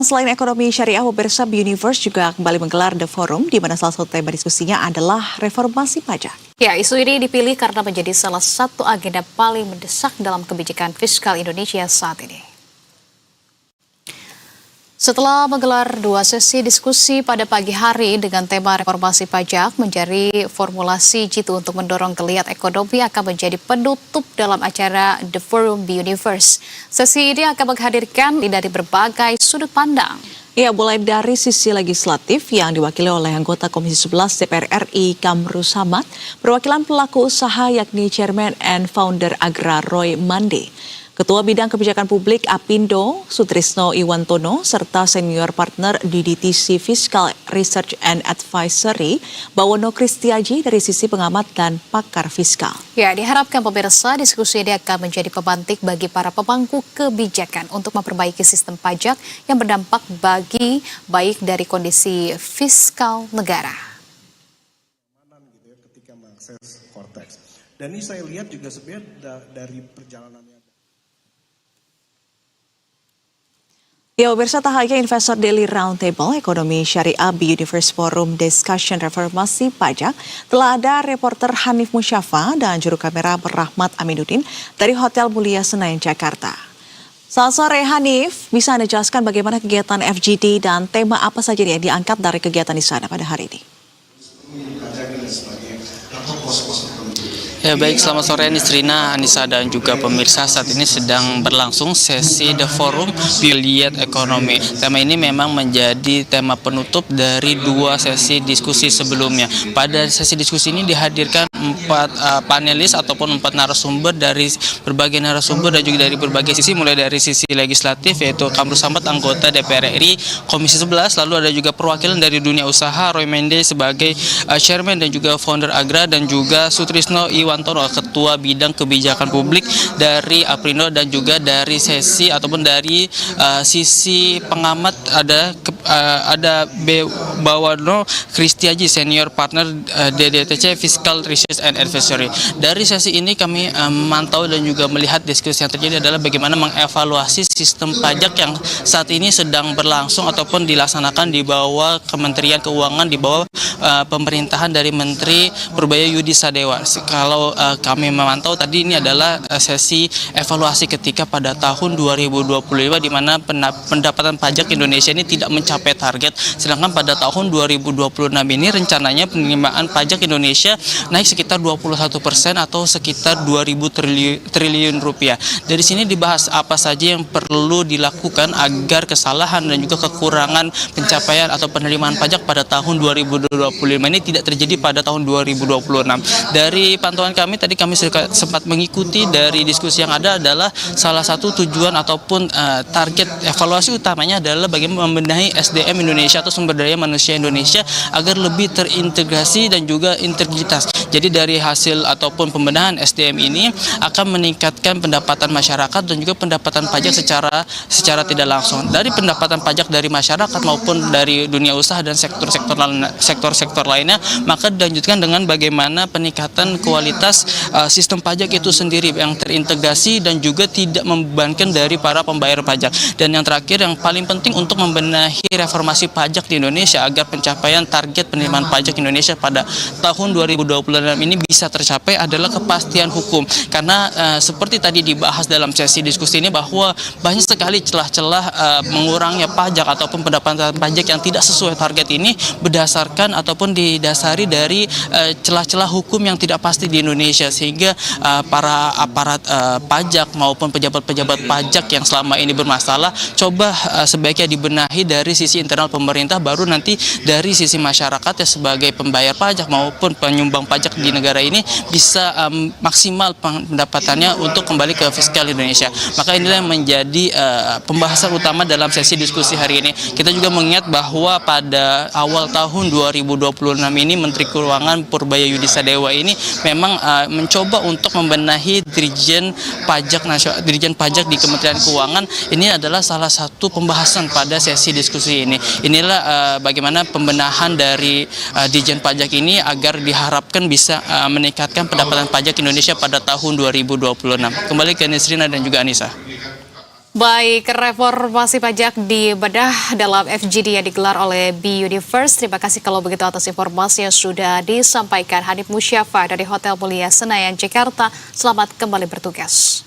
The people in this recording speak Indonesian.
Selain ekonomi syariah, pemirsa Universe juga kembali menggelar The Forum, di mana salah satu tema diskusinya adalah reformasi pajak. Ya, isu ini dipilih karena menjadi salah satu agenda paling mendesak dalam kebijakan fiskal Indonesia saat ini. Setelah menggelar dua sesi diskusi pada pagi hari dengan tema reformasi pajak menjadi formulasi jitu untuk mendorong geliat ekonomi akan menjadi penutup dalam acara The Forum Universe. Sesi ini akan menghadirkan dari berbagai sudut pandang. Ya, mulai dari sisi legislatif yang diwakili oleh anggota Komisi 11 DPR RI Kamru Samad, perwakilan pelaku usaha yakni Chairman and Founder Agra Roy Mande, Ketua Bidang Kebijakan Publik Apindo Sutrisno Iwantono, serta Senior Partner di DTC Fiscal Research and Advisory Bawono Kristiaji dari sisi pengamat dan pakar fiskal. Ya, diharapkan pemirsa diskusi ini akan menjadi pemantik bagi para pemangku kebijakan untuk memperbaiki sistem pajak yang berdampak bagi baik dari kondisi fiskal negara. Ketika mengakses Cortex. Dan ini saya lihat juga sebenarnya dari perjalanannya. Ya, pemirsa, tak hanya Investor Daily Roundtable Ekonomi Syariah Universe Forum Discussion Reformasi Pajak, telah ada reporter Hanif Musyafa dan juru kamera Rahmat Aminuddin dari Hotel Mulia Senayan, Jakarta. Selamat sore Hanif, bisa Anda jelaskan bagaimana kegiatan FGD dan tema apa saja yang diangkat dari kegiatan di sana pada hari ini? Ya baik, selamat sore Nisrina, Anissa dan juga pemirsa. Saat ini sedang berlangsung sesi The Forum Geliat Ekonomi. Tema ini memang menjadi tema penutup dari dua sesi diskusi sebelumnya. Pada sesi diskusi ini dihadirkan 4 panelis ataupun 4 narasumber dari berbagai narasumber dan juga dari berbagai sisi, mulai dari sisi legislatif yaitu Kamru Samad anggota DPR RI Komisi 11, lalu ada juga perwakilan dari dunia usaha Roy Mande sebagai Chairman dan juga Founder Agra, dan juga Sutrisno Iwantono Ketua Bidang Kebijakan Publik dari Aprindo, dan juga dari sesi ataupun dari sisi pengamat ada Bawono Kristiaji Senior Partner DDTC Fiscal Research and Advisory. Dari sesi ini kami memantau dan juga melihat diskusi yang terjadi adalah bagaimana mengevaluasi sistem pajak yang saat ini sedang berlangsung ataupun dilaksanakan di bawah Kementerian Keuangan, di bawah pemerintahan dari Menteri Purbaya Yudi Sadewa. Kalau kami memantau tadi, ini adalah sesi evaluasi ketika pada tahun 2025 di mana pendapatan pajak Indonesia ini tidak mencapai target, sedangkan pada tahun 2026 ini rencananya penerimaan pajak Indonesia naik sekitar 21% atau sekitar 2.000 triliun rupiah. Dari sini dibahas apa saja yang perlu dilakukan agar kesalahan dan juga kekurangan pencapaian atau penerimaan pajak pada tahun 2025 ini tidak terjadi pada tahun 2026. Dari pantauan kami tadi, kami sempat mengikuti dari diskusi yang ada adalah salah satu tujuan ataupun target evaluasi utamanya adalah bagaimana membenahi SDM Indonesia atau sumber daya manusia Indonesia agar lebih terintegrasi dan juga integritas. Jadi dari hasil ataupun pembenahan SDM ini akan meningkatkan pendapatan masyarakat dan juga pendapatan pajak secara tidak langsung. Dari pendapatan pajak dari masyarakat maupun dari dunia usaha dan sektor-sektor lainnya, maka dilanjutkan dengan bagaimana peningkatan kualitas sistem pajak itu sendiri yang terintegrasi dan juga tidak membebankan dari para pembayar pajak. Dan yang terakhir, yang paling penting untuk membenahi reformasi pajak di Indonesia agar pencapaian target penerimaan pajak Indonesia pada tahun 2026 ini bisa tercapai adalah kepastian hukum. Karena seperti tadi dibahas dalam sesi diskusi ini bahwa banyak sekali celah-celah mengurangnya pajak ataupun pendapatan pajak yang tidak sesuai target ini berdasarkan ataupun didasari dari celah-celah hukum yang tidak pasti di Indonesia, sehingga para aparat pajak maupun pejabat-pejabat pajak yang selama ini bermasalah coba sebaiknya dibenahi dari sisi internal pemerintah, baru nanti dari sisi masyarakat ya sebagai pembayar pajak maupun penyumbang pajak di negara ini bisa maksimal pendapatannya untuk kembali ke fiskal Indonesia. Maka inilah yang menjadi pembahasan utama dalam sesi diskusi hari ini. Kita juga mengingat bahwa pada awal tahun 2026 ini Menteri Keuangan Purbaya Yudi Sadewa ini memang mencoba untuk membenahi Dirjen Pajak di Kementerian Keuangan. Ini adalah salah satu pembahasan pada sesi diskusi ini. Inilah bagaimana pembenahan dari Dirjen Pajak ini agar diharapkan bisa meningkatkan pendapatan pajak Indonesia pada tahun 2026. Kembali ke Nisrina dan juga Anissa. Baik, reformasi pajak dibedah dalam FGD yang digelar oleh B-Universe. Terima kasih kalau begitu atas informasi yang sudah disampaikan Hanif Musyafa dari Hotel Mulia Senayan, Jakarta. Selamat kembali bertugas.